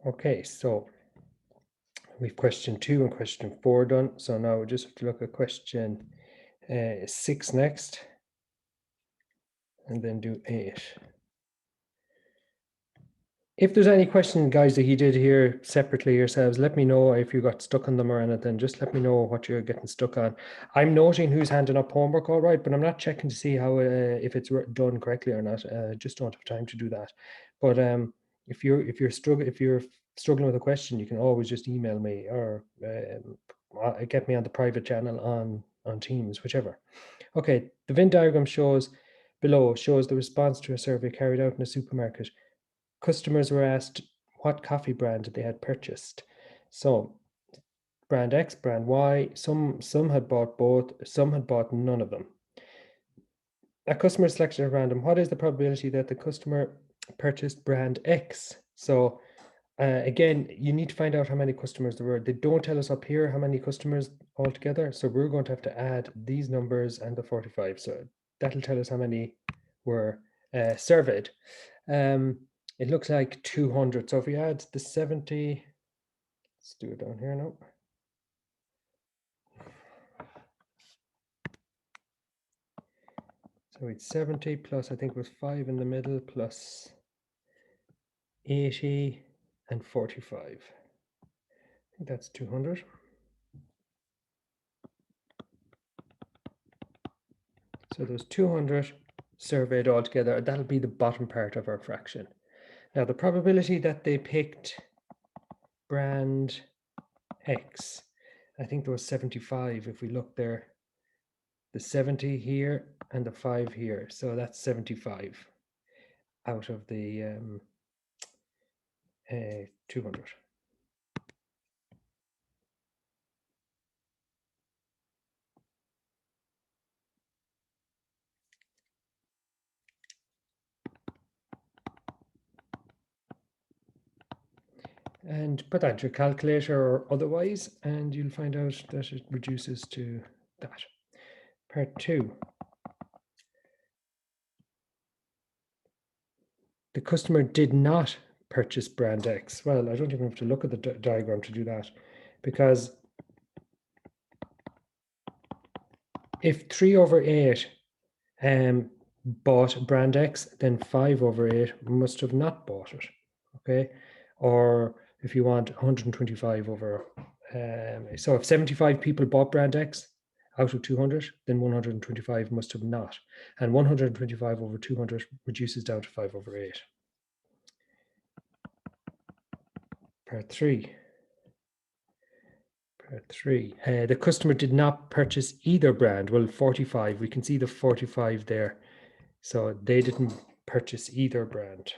Okay, so we've question 2 and question 4 done. So now we just have to look at question 6 next, and then do 8. If there's any question, guys, that you did here separately yourselves, let me know if you got stuck on them or anything. Just let me know what you're getting stuck on. I'm noting who's handing up homework, all right, but I'm not checking to see how if it's done correctly or not. Just don't have time to do that. But if you're struggling with a question, you can always just email me or get me on the private channel on Teams, whichever. Okay, the Venn diagram below shows the response to a survey carried out in a supermarket. Customers were asked what coffee brand they had purchased. So brand X, brand Y, some had bought both, some had bought none of them. A customer selected at random. What is the probability that the customer purchased brand X? So again, you need to find out how many customers there were. They don't tell us up here how many customers altogether. So we're going to have to add these numbers and the 45. So that'll tell us how many were surveyed. It looks like 200. So if we add the 70, let's do it down here now. So it's 70 plus, I think it was 5 in the middle, plus 80 and 45. I think that's 200. So there's 200 surveyed altogether. That'll be the bottom part of our fraction. Now the probability that they picked brand X, I think there was 75 if we look there. The 70 here and the 5 here. So that's 75 out of the 200. And put that into your calculator or otherwise, and you'll find out that it reduces to that. Part 2. The customer did not purchase brand X. Well, I don't even have to look at the diagram to do that, because if 3 over 8 bought brand X, then 5 over 8 must have not bought it, okay? Or if you want 125 over, so if 75 people bought brand X out of 200, then 125 must have not. And 125 over 200 reduces down to 5 over 8. Part 3. Part 3. The customer did not purchase either brand. Well, 45, we can see the 45 there. So they didn't purchase either brand.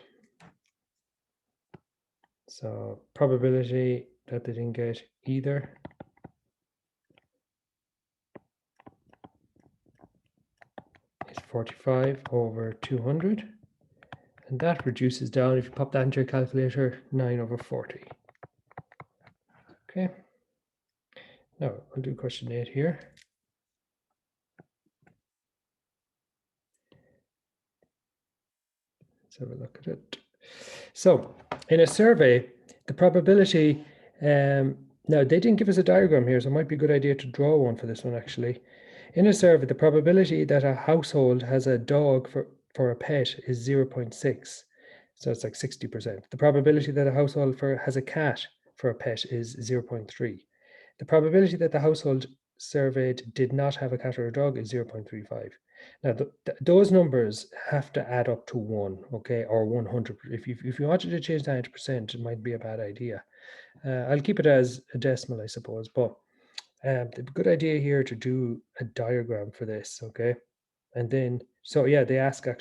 So probability that they didn't get either is 45 over 200. And that reduces down, if you pop that into your calculator, 9 over 40. Okay. Now I'll do question 8 here. Let's have a look at it. So in a survey, the probability, now they didn't give us a diagram here, so it might be a good idea to draw one for this one actually. In a survey, the probability that a household has a dog for a pet is 0.6. So it's like 60%. The probability that a household has a cat for a pet is 0.3. The probability that the household surveyed did not have a cat or a dog is 0.35. Now, those numbers have to add up to 1, okay, or 100. If you wanted to change that into percent, it might be a bad idea. I'll keep it as a decimal, I suppose, but the good idea here to do a diagram for this, okay? And then, so yeah, they ask for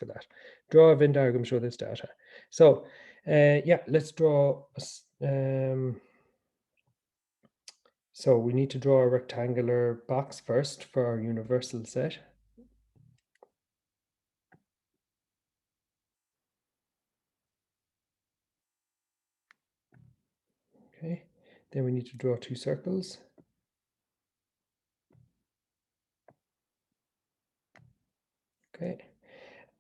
that. Draw a Venn diagram, show this data. So yeah, let's draw, so we need to draw a rectangular box first for our universal set. Okay, then we need to draw 2 circles. Okay,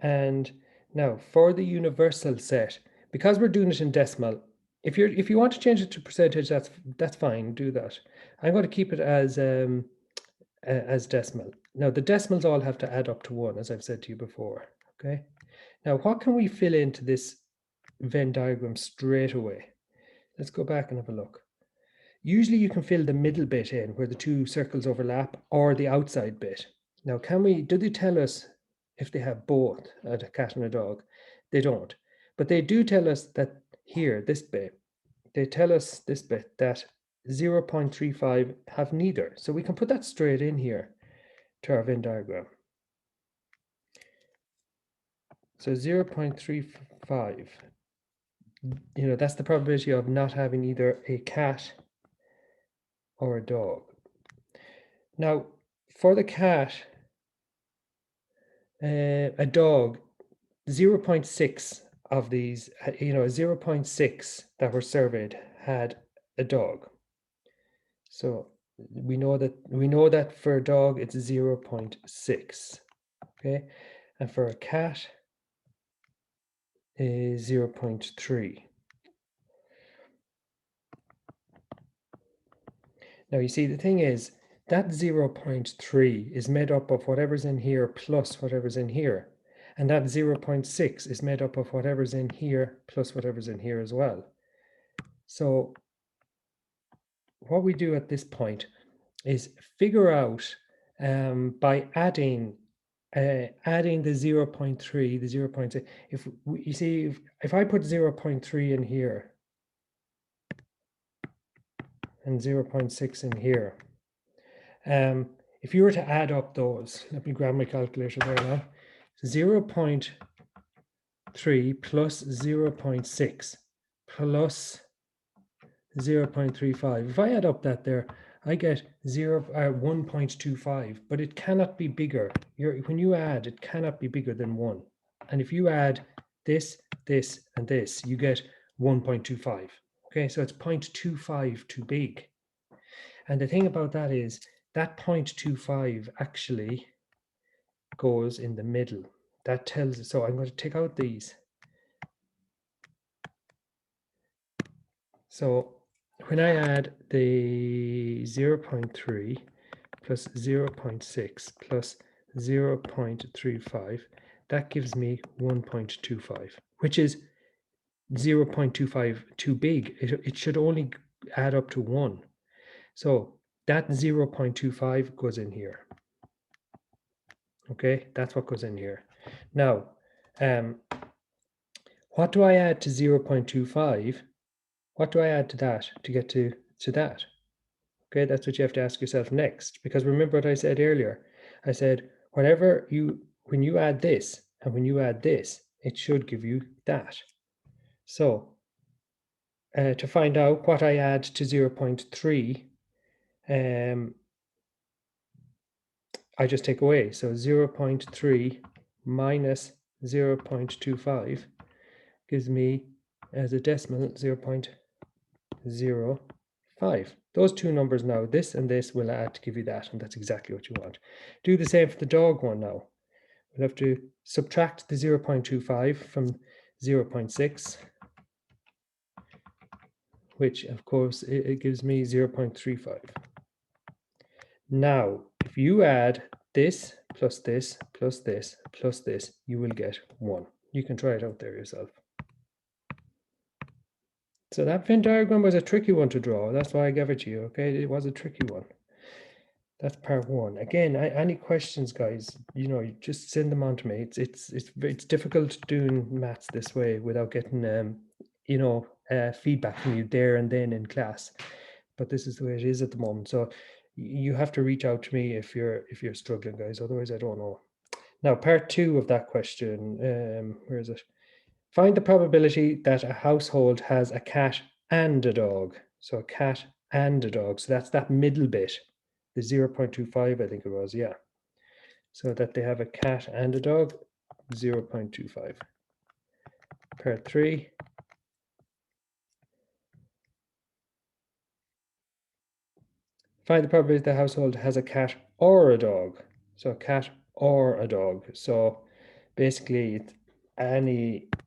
and now for the universal set, because we're doing it in decimal, if you want to change it to percentage, that's fine. Do that. I'm going to keep it as decimal. Now the decimals all have to add up to 1, as I've said to you before. Okay. Now what can we fill into this Venn diagram straight away? Let's go back and have a look. Usually you can fill the middle bit in where the two circles overlap, or the outside bit. Now do they tell us if they have both, a cat and a dog? They don't. But they do tell us that here, this bit, they tell us this bit that 0.35 have neither. So we can put that straight in here to our Venn diagram. So 0.35, that's the probability of not having either a cat or a dog. Now, for the cat, a dog, 0.6 of these, 0.6 that were surveyed had a dog. So we know that for a dog it's 0.6. Okay, and for a cat is 0.3. Now you see, the thing is that 0.3 is made up of whatever's in here plus whatever's in here. And that 0.6 is made up of whatever's in here plus whatever's in here as well. So what we do at this point is figure out by adding the 0.3, the 0.6. If I put 0.3 in here and 0.6 in here, if you were to add up those, let me grab my calculator there now. 0.3 plus 0.6 plus 0.35. If I add up that there, I get 1.25, but it cannot be bigger. When you add, it cannot be bigger than 1. And if you add this, this, and this, you get 1.25. Okay, so it's 0.25 too big. And the thing about that is that 0.25 actually goes in the middle. That tells us, so I'm going to take out these. So when I add the 0.3 plus 0.6 plus 0.35, that gives me 1.25, which is 0.25 too big. It should only add up to 1. So that 0.25 goes in here. Okay, that's what goes in here. Now, what do I add to 0.25? What do I add to that to get to that? Okay, that's what you have to ask yourself next. Because remember what I said earlier. I said, when you add this and when you add this, it should give you that. So to find out what I add to 0.3, I just take away. So 0.3 minus 0.25 gives me, as a decimal, 0.05. Those two numbers now, this and this, will add to give you that, and that's exactly what you want. Do the same for the dog one now. We'll have to subtract the 0.25 from 0.6, which of course it gives me 0.35. Now, if you add this plus this plus this plus this, you will get 1. You can try it out there yourself. So that Venn diagram was a tricky one to draw. That's why I gave it to you, okay? It was a tricky one. That's part 1. Again, any questions, guys, you just send them on to me. It's difficult doing maths this way without getting, feedback from you there and then in class. But this is the way it is at the moment. So you have to reach out to me if you're struggling, guys. Otherwise, I don't know. Now, part 2 of that question, where is it? Find the probability that a household has a cat and a dog. So a cat and a dog. So that's that middle bit, the 0.25, I think it was, yeah. So that they have a cat and a dog, 0.25. Part 3. Find the probability the household has a cat or a dog. So a cat or a dog. So basically,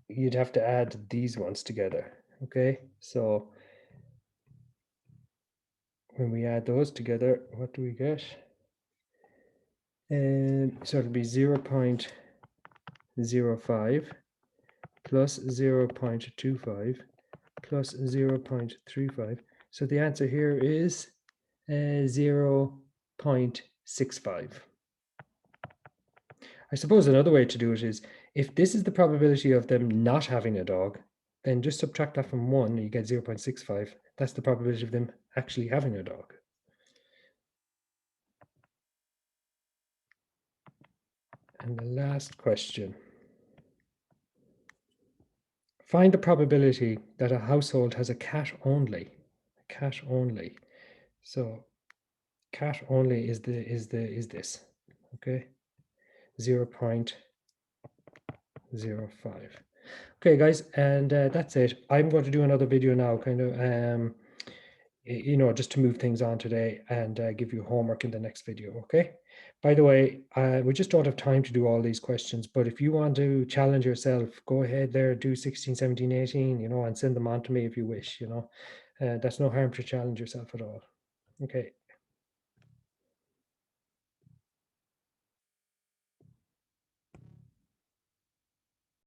you'd have to add these ones together. Okay, so when we add those together, what do we get? So it'll be 0.05 plus 0.25 plus 0.35. So the answer here is 0.65. I suppose another way to do it is, if this is the probability of them not having a dog, then just subtract that from 1, you get 0.65. That's the probability of them actually having a dog. And the last question. Find the probability that a household has a cat only. Cat only. So cat only is this. Okay. 0.05. Okay, guys, and that's it. I'm going to do another video now, kind of, just to move things on today, and give you homework in the next video. Okay. By the way, we just don't have time to do all these questions, but if you want to challenge yourself, go ahead there, do 16, 17, 18, and send them on to me if you wish. That's no harm to challenge yourself at all. Okay.